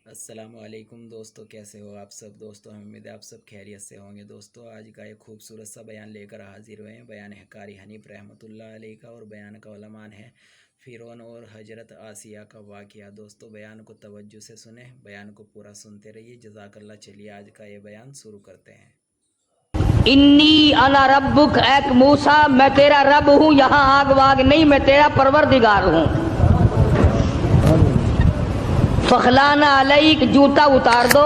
السلام علیکم دوستو، کیسے ہو آپ سب دوستو؟ ہم امید ہے آپ سب خیریت سے ہوں گے۔ دوستو آج کا ایک خوبصورت سا بیان لے کر حاضر ہوئے ہیں۔ بیان ہے قاری حنیف رحمۃ اللہ علیہ کا، اور بیان کا عنوان ہے فرعون اور حضرت آسیہ کا واقعہ۔ دوستو بیان کو توجہ سے سنیں، بیان کو پورا سنتے رہیے، جزاک اللہ۔ چلیے آج کا یہ بیان شروع کرتے ہیں۔ انی انا ربک، ایک موسیٰ میں تیرا رب ہوں، یہاں آگ واگ نہیں، میں تیرا پروردگار ہوں۔ فخلانا علیک، جوتا اتار دو،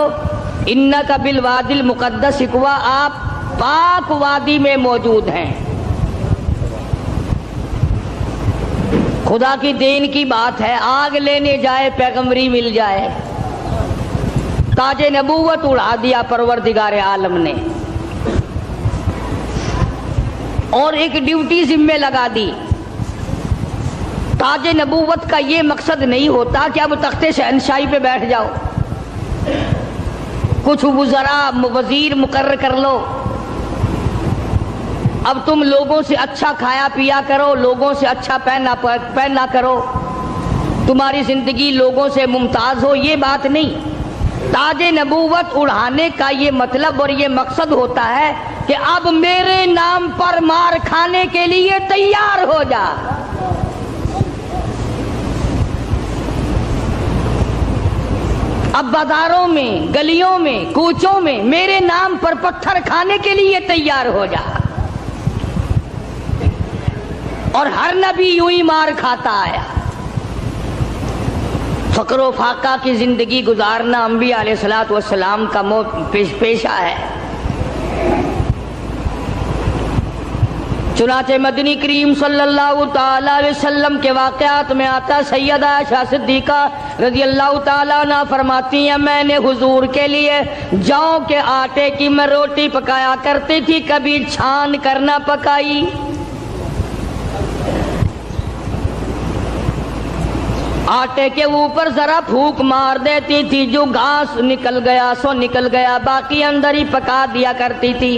انکا بالوادی المقدس طویٰ، آپ پاک وادی میں موجود ہیں۔ خدا کی دین کی بات ہے، آگ لینے جائے پیغمبری مل جائے۔ تاج نبوت اڑا دیا پروردگار عالم نے، اور ایک ڈیوٹی ذمہ لگا دی۔ تاج نبوت کا یہ مقصد نہیں ہوتا کہ اب تخت شہنشاہی پہ بیٹھ جاؤ، کچھ وزراء وزیر مقرر کر لو، اب تم لوگوں سے اچھا کھایا پیا کرو، لوگوں سے اچھا پہنا کرو، تمہاری زندگی لوگوں سے ممتاز ہو، یہ بات نہیں۔ تاج نبوت اڑانے کا یہ مطلب اور یہ مقصد ہوتا ہے کہ اب میرے نام پر مار کھانے کے لیے تیار ہو جا۔ اب بازاروں میں، گلیوں میں، کوچوں میں میرے نام پر پتھر کھانے کے لیے تیار ہو جا۔ اور ہر نبی یوں ہی مار کھاتا آیا۔ فقر و فاقہ کی زندگی گزارنا انبیاء علیہ السلام کا پیشہ ہے۔ چنانچہ مدنی کریم صلی اللہ تعالی علیہ وسلم کے واقعات میں آتا، سیدہ عائشہ صدیقہ رضی اللہ تعالیٰ عنہ فرماتی ہیں، میں نے حضور کے لیے جوں کے آٹے کی میں روٹی پکایا کرتی تھی، کبھی چھان کر نہ پکائی۔ آٹے کے اوپر ذرا پھونک مار دیتی تھی، جو گھاس نکل گیا سو نکل گیا، باقی اندر ہی پکا دیا کرتی تھی۔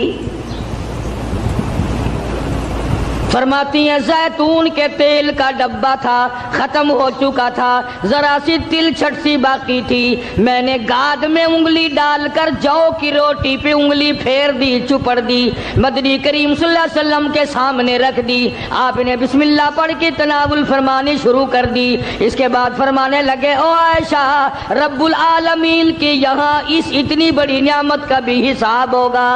فرماتی ہیں زیتون کے تیل کا ڈبہ تھا، ختم ہو چکا تھا، ذرا سی تل چھٹ سی باقی تھی، میں نے گاد میں انگلی ڈال کر جو کی روٹی پہ انگلی پھیر دی، چپڑ دی، مدنی کریم صلی اللہ علیہ وسلم کے سامنے رکھ دی۔ آپ نے بسم اللہ پڑھ کے تناول فرمانی شروع کر دی۔ اس کے بعد فرمانے لگے، او عائشہ، رب العالمین کی یہاں اس اتنی بڑی نعمت کا بھی حساب ہوگا۔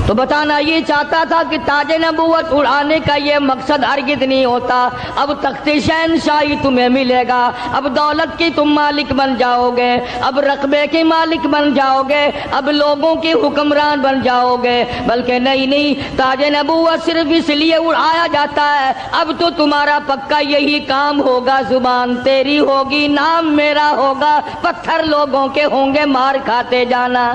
تو بتانا یہ چاہتا تھا کہ تاج نبوت اڑانے کا یہ مقصد ہرگز نہیں ہوتا۔ اب تخت شہنشاہی تمہیں ملے گا، اب دولت کی تم مالک بن جاؤ گے، اب رقبے کے مالک بن جاؤ گے، اب لوگوں کے حکمران بن جاؤ گے۔ بلکہ نہیں، تاج نبوت صرف اس لیے اڑایا جاتا ہے، اب تو تمہارا پکا یہی کام ہوگا، زبان تیری ہوگی، نام میرا ہوگا، پتھر لوگوں کے ہوں گے، مار کھاتے جانا۔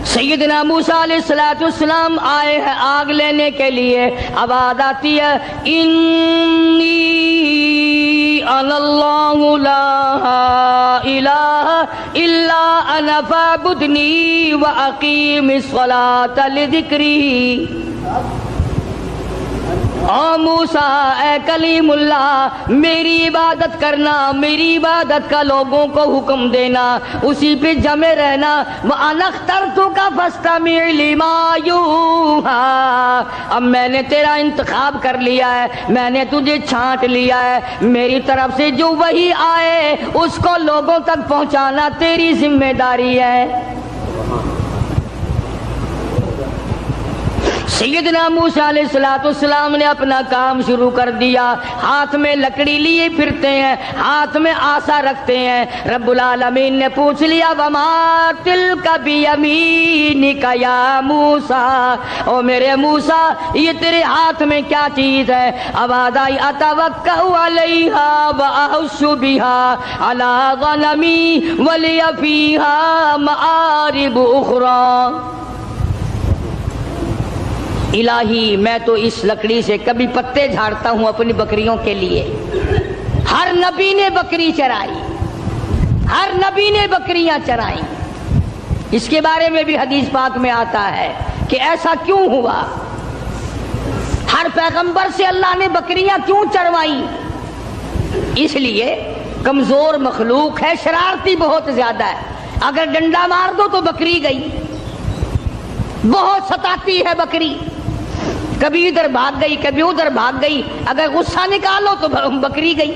سیدنا موسیٰ علیہ السلام آئے ہیں آگ لینے کے لیے۔ آواز آتی ہے، انی انا اللہ لا الہ الا انا فاعبدنی واقیم الصلاۃ لذکری۔ او موسیٰ، اے کلیم اللہ، میری عبادت کرنا، میری عبادت کا لوگوں کو حکم دینا، اسی پہ جمے رہنا۔ وَأَنَا اخْتَرْتُكَ فَاسْتَمِعْ لِمَا يُوحَىٰ، اب میں نے تیرا انتخاب کر لیا ہے، میں نے تجھے چھانٹ لیا ہے، میری طرف سے جو وحی آئے اس کو لوگوں تک پہنچانا تیری ذمہ داری ہے۔ سیدنا موسیٰ علیہ السلام نے اپنا کام شروع کر دیا۔ ہاتھ میں لکڑی لیے پھرتے ہیں، ہاتھ میں آسا رکھتے ہیں۔ رب العالمین نے پوچھ لیا، وَمَا تِلْكَ بِيَمِينِكَ يَا مُوسَىٰ، او میرے موسیٰ یہ تیرے ہاتھ میں کیا چیز ہے؟ آواز آئی، أَتَوَكَّأُ عَلَيْهَا وَأَحُشُّ بِهَا عَلَىٰ غَنَمِي وَلِيَ فِيهَا مَآرِبُ أُخْرَىٰ۔ الہی، میں تو اس لکڑی سے کبھی پتے جھاڑتا ہوں اپنی بکریوں کے لیے۔ ہر نبی نے بکری چرائی، ہر نبی نے بکریاں چرائیں۔ اس کے بارے میں بھی حدیث پاک میں آتا ہے کہ ایسا کیوں ہوا؟ ہر پیغمبر سے اللہ نے بکریاں کیوں چروائی؟ اس لیے کمزور مخلوق ہے، شرارتی بہت زیادہ ہے، اگر ڈنڈا مار دو تو بکری گئی، بہت ستاتی ہے بکری، کبھی ادھر بھاگ گئی کبھی ادھر بھاگ گئی، اگر غصہ نکالو تو بکری گئی۔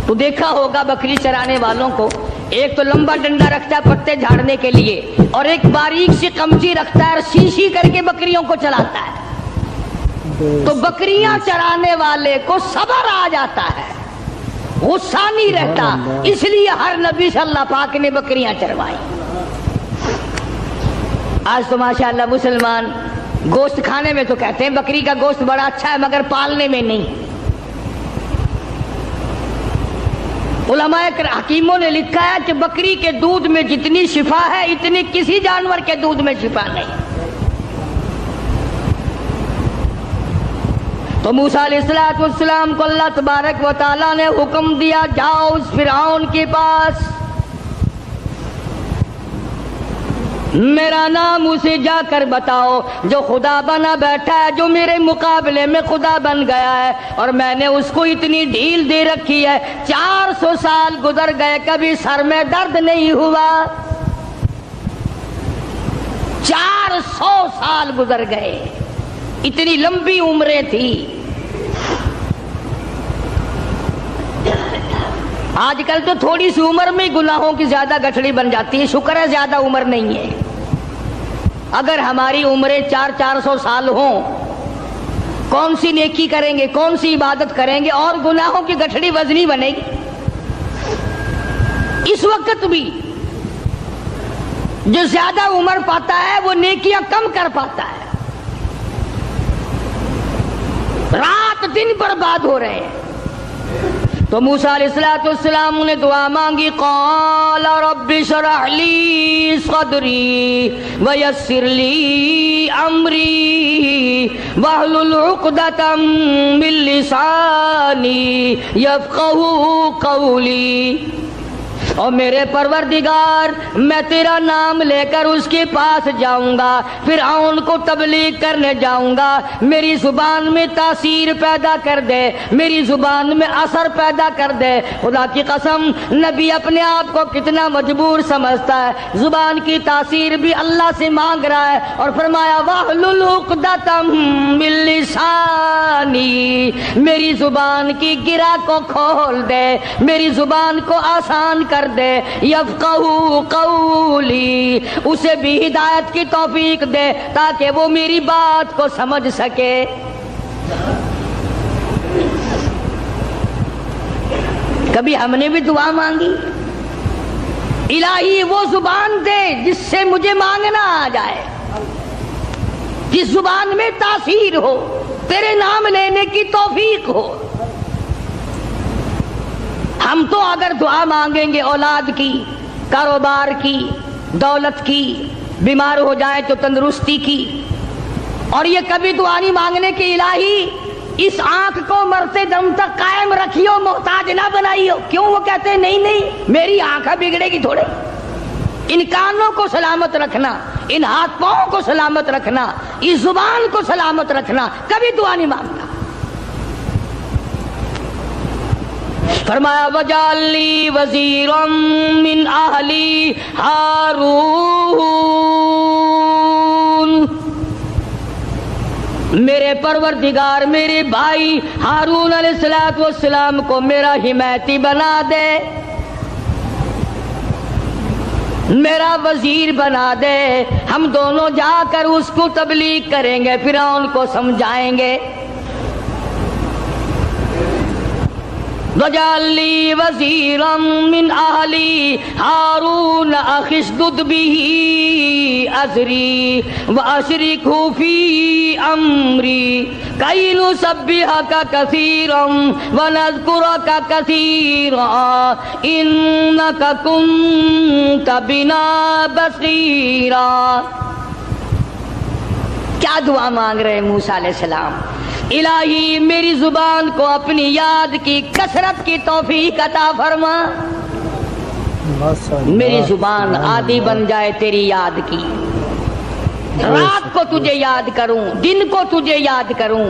تو دیکھا ہوگا بکری چرانے والوں کو، ایک تو لمبا ڈنڈا رکھتا ہے پتے جھاڑنے کے لیے، اور ایک باریک سی قمچی رکھتا ہے اور سی کر کے بکریوں کو چلاتا ہے۔ تو بکریاں چرانے والے کو صبر آ جاتا ہے، غصہ نہیں رہتا، اس لیے ہر نبی سے اللہ پاک نے بکریاں چروائی۔ آج تو ماشاءاللہ مسلمان گوشت کھانے میں تو کہتے ہیں بکری کا گوشت بڑا اچھا ہے، مگر پالنے میں نہیں۔ علماء حکیموں نے لکھا ہے کہ بکری کے دودھ میں جتنی شفا ہے اتنی کسی جانور کے دودھ میں شفا نہیں۔ تو موسیٰ علیہ السلام کو اللہ تبارک و تعالیٰ نے حکم دیا، جاؤ اس فرعون کے پاس، میرا نام اسے جا کر بتاؤ جو خدا بنا بیٹھا ہے، جو میرے مقابلے میں خدا بن گیا ہے، اور میں نے اس کو اتنی ڈھیل دے رکھی ہے، 400 سال گزر گئے کبھی سر میں درد نہیں ہوا، 400 سال گزر گئے، اتنی لمبی عمریں تھی۔ آج کل تو تھوڑی سی عمر میں گناہوں کی زیادہ گٹھڑی بن جاتی ہے، شکر ہے زیادہ عمر نہیں ہے۔ اگر ہماری عمریں 400 سال ہوں، کون سی نیکی کریں گے، کون سی عبادت کریں گے، اور گناہوں کی گٹھڑی وزنی بنے گی۔ اس وقت بھی جو زیادہ عمر پاتا ہے وہ نیکیاں کم کر پاتا ہے، رات دن برباد ہو رہے ہیں۔ تو موسیٰ علیہ السلام نے دعا مانگی، قال رب اشرح لی صدری ویسر لی امری واحلل عقدۃ من لسانی یفقہوا قولی۔ اور میرے پروردگار میں تیرا نام لے کر اس کے پاس جاؤں گا، فرعون کو تبلیغ کرنے جاؤں گا، میری زبان میں تاثیر پیدا کر دے، میری زبان میں اثر پیدا کر دے۔ خدا کی قسم نبی اپنے آپ کو کتنا مجبور سمجھتا ہے، زبان کی تاثیر بھی اللہ سے مانگ رہا ہے، اور فرمایا واحلل عقدۃ من لسانی، میری زبان کی گرہ کو کھول دے، میری زبان کو آسان کر دے، یفقہوا قولی، اسے بھی ہدایت کی توفیق دے تاکہ وہ میری بات کو سمجھ سکے۔ کبھی ہم نے بھی دعا مانگی، الہی وہ زبان دے جس سے مجھے مانگنا آ جائے، جس زبان میں تاثیر ہو، تیرے نام لینے کی توفیق ہو۔ ہم تو اگر دعا مانگیں گے اولاد کی، کاروبار کی، دولت کی، بیمار ہو جائے تو تندرستی کی، اور یہ کبھی دعا نہیں مانگنے کی الہی اس آنکھ کو مرتے دم تک قائم رکھیو، محتاج نہ بنائیو۔ کیوں؟ وہ کہتے ہیں نہیں نہیں میری آنکھ بگڑے گی تھوڑے، ان کانوں کو سلامت رکھنا، ان ہاتھ پاؤں کو سلامت رکھنا، اس زبان کو سلامت رکھنا، کبھی دعا نہیں مانگنا۔ فرمایا وجعل لی وزیرا من اہلی ہارون، میرے پروردگار میرے بھائی ہارون علیہ السلام کو میرا حمایتی بنا دے، میرا وزیر بنا دے، ہم دونوں جا کر اس کو تبلیغ کریں گے، فرعون کو سمجھائیں گے۔ وَاجْعَل لِّي وَزِيرًا مِّنْ أَهْلِي هَارُونَ أَخِي اشْدُدْ بِهِ أَزْرِي وَأَشْرِكْهُ فِي أَمْرِي كَيْ نُسَبِّحَكَ كَثِيرًا وَنَذْكُرَكَ كَثِيرًا إِنَّكَ كُنتَ بِنَا بَصِيرًا۔ کیا دعا مانگ رہے ہیں موسیٰ علیہ السلام؟ الہی میری زبان کو اپنی یاد کی کثرت کی توفیق عطا فرما، میری زبان عادی بن جائے تیری یاد کی، رات کو تجھے یاد کروں، دن کو تجھے یاد کروں،